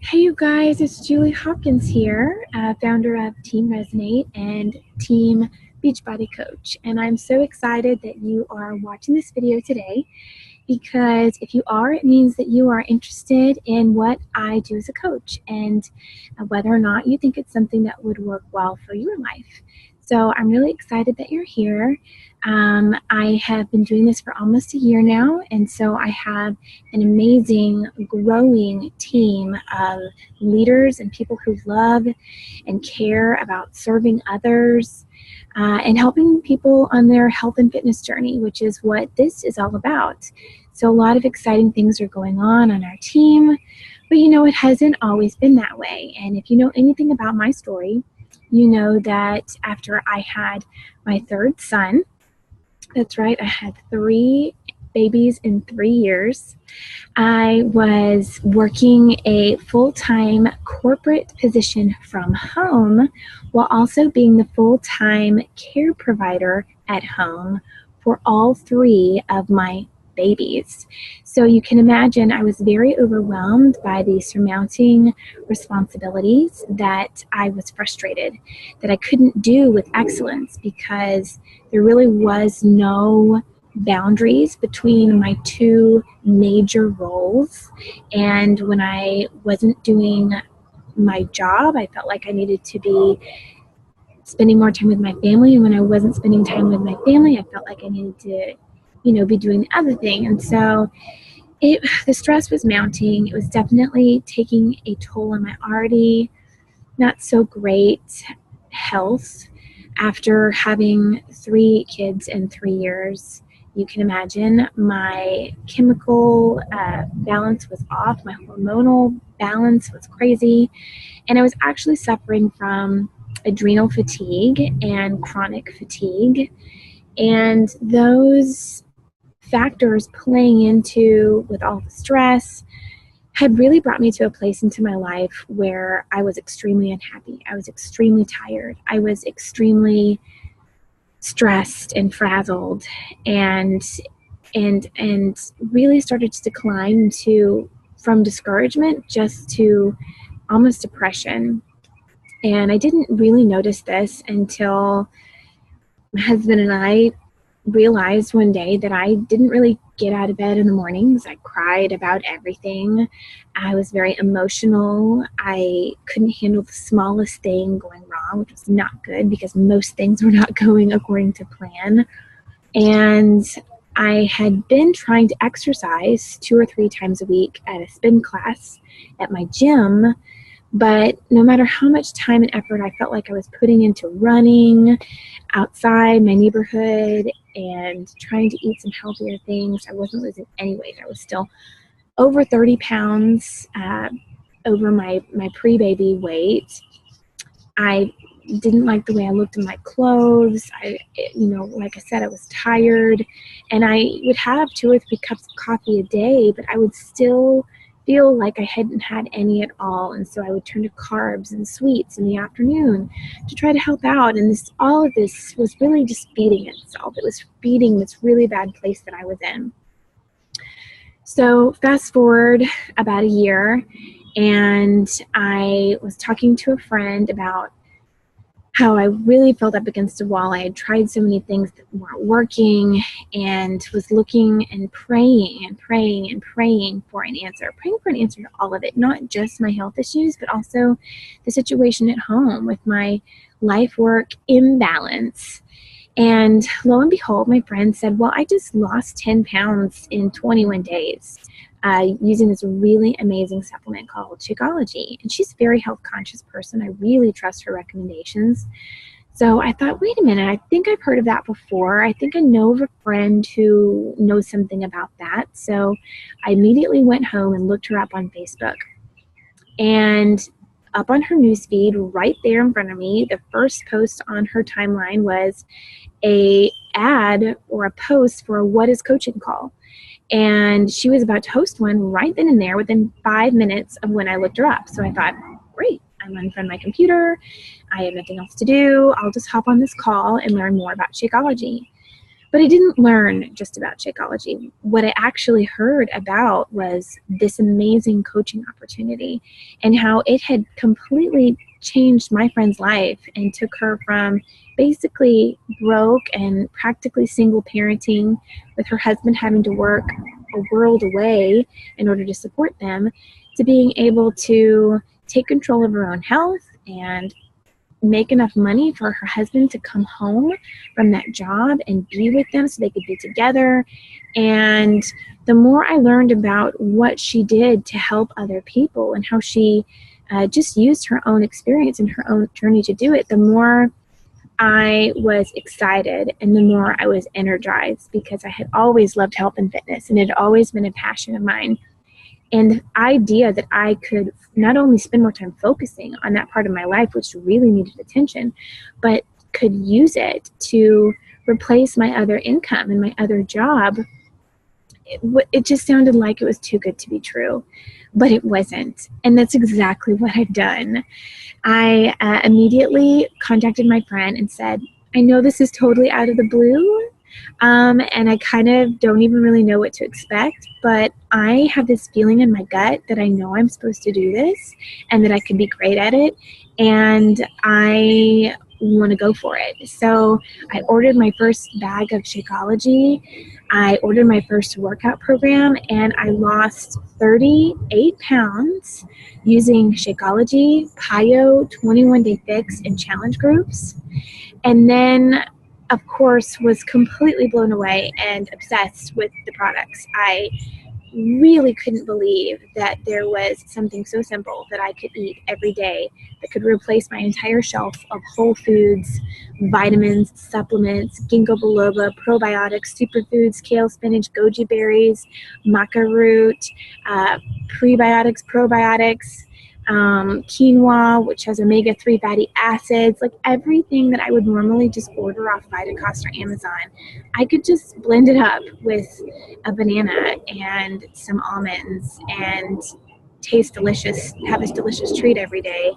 Hey you guys, it's Julie Hopkins here, founder of Team Resonate and Team Beachbody Coach. And I'm so excited that you are watching this video today because if you are, it means that you are interested in what I do as a coach and whether or not you think it's something that would work well for your life. So I'm really excited that you're here. I have been doing this for almost a year now, and so I have an amazing, growing team of leaders and people who love and care about serving others and helping people on their health and fitness journey, which is what this is all about. So a lot of exciting things are going on our team, but it hasn't always been that way. And if you know anything about my story, you know that after I had my third son, that's right, I had 3 babies in 3 years. I was working a full-time corporate position from home while also being the full-time care provider at home for all 3 of my babies. So you can imagine I was very overwhelmed by the surmounting responsibilities that I was frustrated that I couldn't do with excellence because there really was no boundaries between my 2 major roles. And when I wasn't doing my job, I felt like I needed to be spending more time with my family. And when I wasn't spending time with my family, I felt like I needed to, be doing the other thing. And so the stress was mounting. It was definitely taking a toll on my already not so great health. After having 3 kids in 3 years, you can imagine my chemical balance was off, my hormonal balance was crazy, and I was actually suffering from adrenal fatigue and chronic fatigue. And those factors playing into with all the stress had really brought me to a place into my life where I was extremely unhappy. I was extremely tired. I was extremely stressed and frazzled and really started to decline from discouragement just to almost depression. And I didn't really notice this until my husband and I realized one day that I didn't really get out of bed in the mornings. I cried about everything. I was very emotional. I couldn't handle the smallest thing going wrong, which was not good because most things were not going according to plan. And I had been trying to exercise 2 or 3 times a week at a spin class at my gym, but no matter how much time and effort I felt like I was putting into running outside my neighborhood and trying to eat some healthier things, I wasn't losing any weight. I was still over 30 pounds over my pre-baby weight. I didn't like the way I looked in my clothes. Like I said, I was tired, and I would have 2 or 3 cups of coffee a day, but I would still feel like I hadn't had any at all. And so I would turn to carbs and sweets in the afternoon to try to help out. And all of this was really just feeding itself. It was feeding this really bad place that I was in. So fast forward about a year, and I was talking to a friend about how I really felt up against a wall. I had tried so many things that weren't working and was looking and praying and praying and praying for an answer to all of it, not just my health issues, but also the situation at home with my life-work imbalance. And lo and behold, my friend said, well, I just lost 10 pounds in 21 days using this really amazing supplement called Shakeology. And she's a very health conscious person. I really trust her recommendations. So I thought, wait a minute, I think I've heard of that before. I think I know of a friend who knows something about that. So I immediately went home and looked her up on Facebook. And up on her newsfeed, right there in front of me, the first post on her timeline was a ad or a post for a What is Coaching call. And she was about to host one right then and there within 5 minutes of when I looked her up. So I thought, great, I'm in front of my computer. I have nothing else to do. I'll just hop on this call and learn more about Shakeology. But I didn't learn just about Shakeology. What I actually heard about was this amazing coaching opportunity and how it had completely changed my friend's life and took her from basically broke and practically single parenting with her husband having to work a world away in order to support them, to being able to take control of her own health and make enough money for her husband to come home from that job and be with them so they could be together. And the more I learned about what she did to help other people and how she just used her own experience and her own journey to do it, the more I was excited and the more I was energized, because I had always loved health and fitness and it had always been a passion of mine. And the idea that I could not only spend more time focusing on that part of my life, which really needed attention, but could use it to replace my other income and my other job, it just sounded like it was too good to be true. But it wasn't. And that's exactly what I've done. I immediately contacted my friend and said, I know this is totally out of the blue, and I kind of don't even really know what to expect, but I have this feeling in my gut that I know I'm supposed to do this and that I could be great at it, and I want to go for it. So I ordered my first bag of Shakeology. I ordered my first workout program, and I lost 38 pounds using Shakeology, PiYo, 21-day fix, and challenge groups. And then, of course, was completely blown away and obsessed with the products. I really couldn't believe that there was something so simple that I could eat every day that could replace my entire shelf of whole foods, vitamins, supplements, ginkgo biloba, probiotics, superfoods, kale, spinach, goji berries, maca root, prebiotics, probiotics, quinoa, which has omega-3 fatty acids, like everything that I would normally just order off Vitacost or Amazon. I could just blend it up with a banana and some almonds and taste delicious, have this delicious treat every day.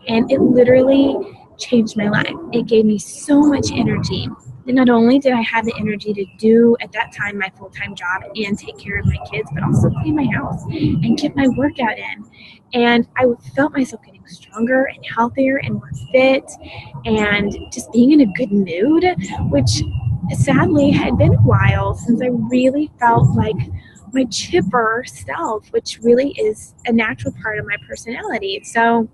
And it literally changed my life. It gave me so much energy. And not only did I have the energy to do at that time my full-time job and take care of my kids, but also clean my house and get my workout in. And I felt myself getting stronger and healthier and more fit and just being in a good mood, which sadly had been a while since I really felt like my chipper self, which really is a natural part of my personality. So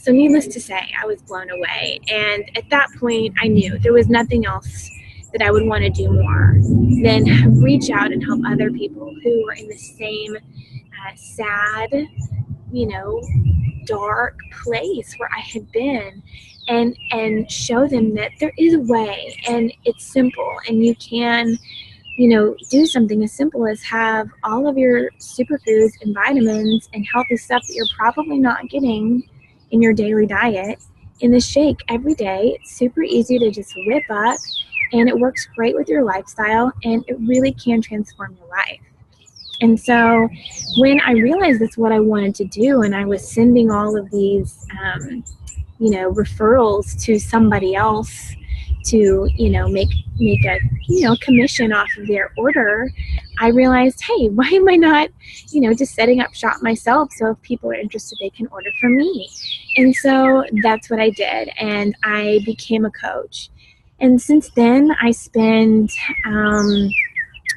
needless to say, I was blown away. And at that point, I knew there was nothing else that I would want to do more than reach out and help other people who are in the same sad, dark place where I had been, and show them that there is a way and it's simple, and you can do something as simple as have all of your superfoods and vitamins and healthy stuff that you're probably not getting in your daily diet in the shake every day. It's super easy to just whip up, and it works great with your lifestyle, and it really can transform your life. And so when I realized that's what I wanted to do, and I was sending all of these referrals to somebody else to make a commission off of their order, I realized, hey, why am I not just setting up shop myself, so if people are interested they can order from me? And so that's what I did, and I became a coach. And since then I spend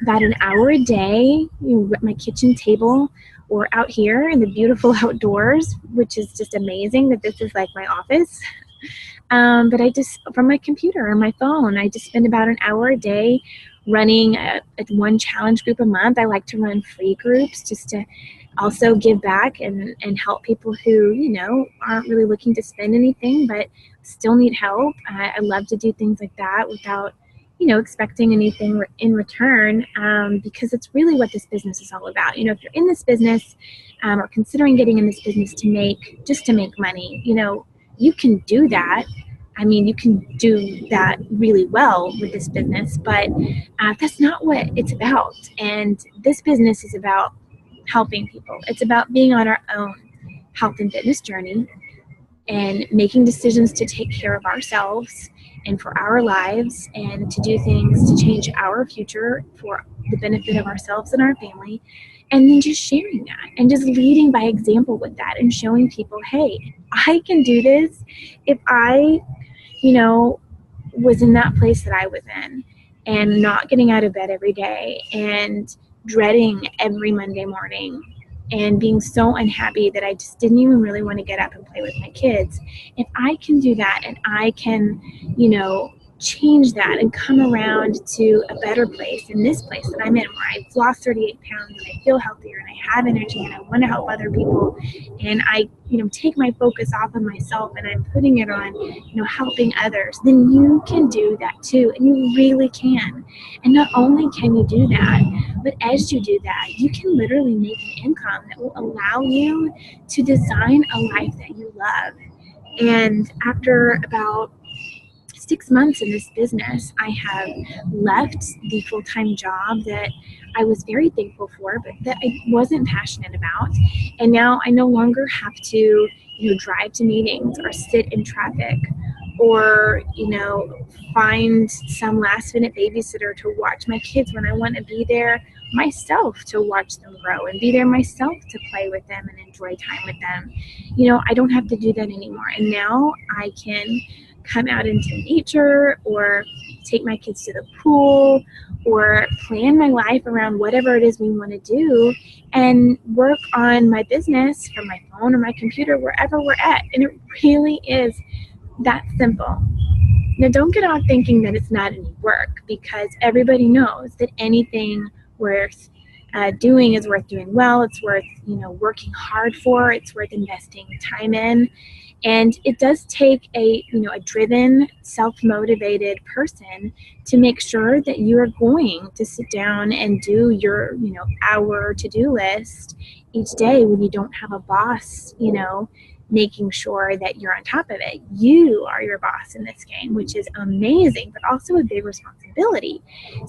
about an hour a day at my kitchen table or out here in the beautiful outdoors, which is just amazing that this is like my office. But I just, from my computer or my phone, I just spend about an hour a day running one challenge group a month. I like to run free groups just to also give back and help people who, aren't really looking to spend anything but still need help. I love to do things like that without expecting anything in return, because it's really what this business is all about. If you're in this business or considering getting in this business to make money, you can do that. I mean, you can do that really well with this business, but that's not what it's about. And this business is about helping people. It's about being on our own health and fitness journey and making decisions to take care of ourselves and for our lives, and to do things to change our future for the benefit of ourselves and our family. And then just sharing that and just leading by example with that and showing people, hey, I can do this. If I, was in that place that I was in and not getting out of bed every day and dreading every Monday morning and being so unhappy that I just didn't even really want to get up and play with my kids. If I can do that and I can, change that and come around to a better place in this place that I'm in, where I've lost 38 pounds and I feel healthier and I have energy and I want to help other people, and I, take my focus off of myself and I'm putting it on, helping others, then you can do that too. And you really can. And not only can you do that, but as you do that, you can literally make an income that will allow you to design a life that you love. And after about 6 months in this business, I have left the full-time job that I was very thankful for, but that I wasn't passionate about. And now I no longer have to, drive to meetings or sit in traffic or, find some last-minute babysitter to watch my kids when I want to be there myself to watch them grow and be there myself to play with them and enjoy time with them. I don't have to do that anymore. And now I can come out into nature or take my kids to the pool or plan my life around whatever it is we want to do and work on my business from my phone or my computer, wherever we're at. And it really is that simple. Now, don't get off thinking that it's not any work, because everybody knows that anything worth doing is worth doing well. It's worth, working hard for. It's worth investing time in. And it does take a driven, self-motivated person to make sure that you are going to sit down and do your, hour to-do list each day when you don't have a boss, making sure that you're on top of it. You are your boss in this game, which is amazing, but also a big responsibility.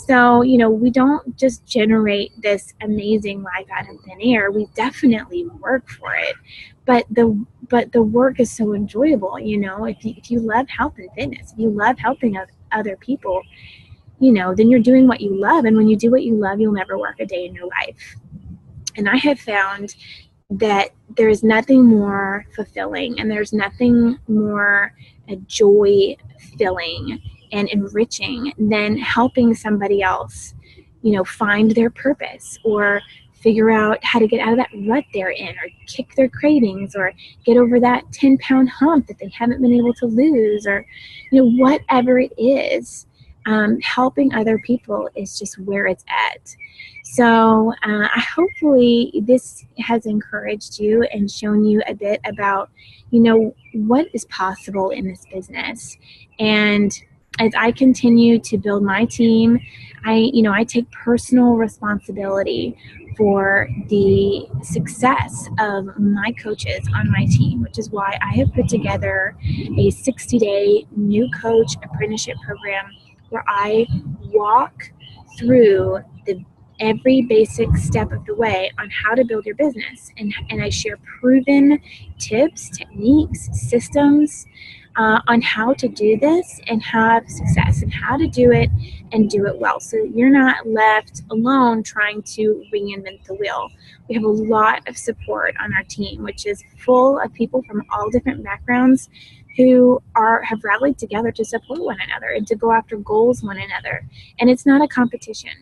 So, we don't just generate this amazing life out of thin air. We definitely work for it. But the work is so enjoyable, if you love health and fitness, if you love helping other people, then you're doing what you love. And when you do what you love, you'll never work a day in your life. And I have found that there's nothing more fulfilling and there's nothing more joy-filling and enriching than helping somebody else, find their purpose or figure out how to get out of that rut they're in, or kick their cravings, or get over that 10-pound hump that they haven't been able to lose, or whatever it is. Helping other people is just where it's at. So hopefully this has encouraged you and shown you a bit about, what is possible in this business. And as I continue to build my team, I take personal responsibility for the success of my coaches on my team, which is why I have put together a 60-day new coach apprenticeship program where I walk through every basic step of the way on how to build your business. And I share proven tips, techniques, systems on how to do this and have success, and how to do it and do it well. So you're not left alone trying to reinvent the wheel. We have a lot of support on our team, which is full of people from all different backgrounds who have rallied together to support one another and to go after goals one another. And it's not a competition.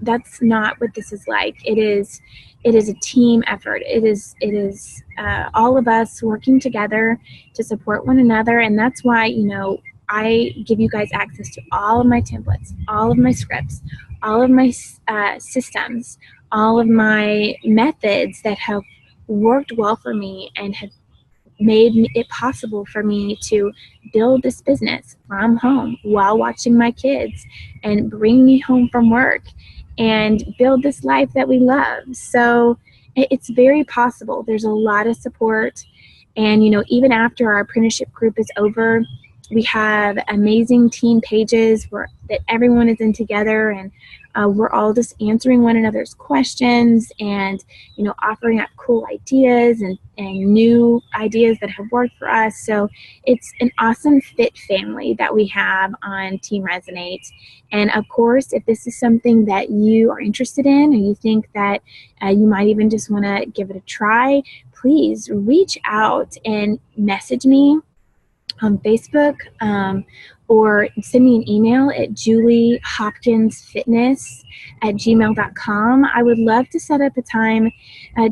That's not what this is like. It is a team effort. It is all of us working together to support one another. And that's why, I give you guys access to all of my templates, all of my scripts, all of my systems, all of my methods that have worked well for me and have made it possible for me to build this business from home while watching my kids and bring me home from work and build this life that we love. So it's very possible. There's a lot of support. And, even after our apprenticeship group is over, we have amazing team pages that everyone is in together. And we're all just answering one another's questions and, offering up cool ideas and new ideas that have worked for us. So it's an awesome fit family that we have on Team Resonate. And of course, if this is something that you are interested in, or you think that you might even just want to give it a try, please reach out and message me on Facebook, or send me an email at juliehopkinsfitness@gmail.com. I would love to set up a time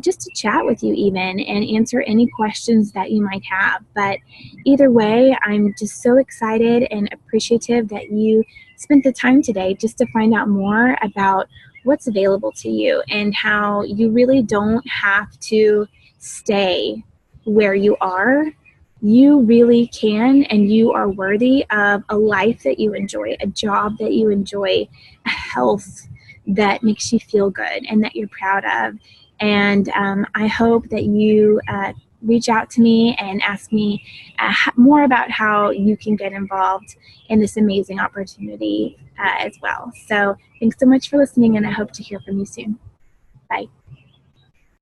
just to chat with you even and answer any questions that you might have. But either way, I'm just so excited and appreciative that you spent the time today just to find out more about what's available to you and how you really don't have to stay where you are. You really can, and you are worthy of a life that you enjoy, a job that you enjoy, a health that makes you feel good and that you're proud of. And I hope that you reach out to me and ask me more about how you can get involved in this amazing opportunity as well. So thanks so much for listening, and I hope to hear from you soon. Bye.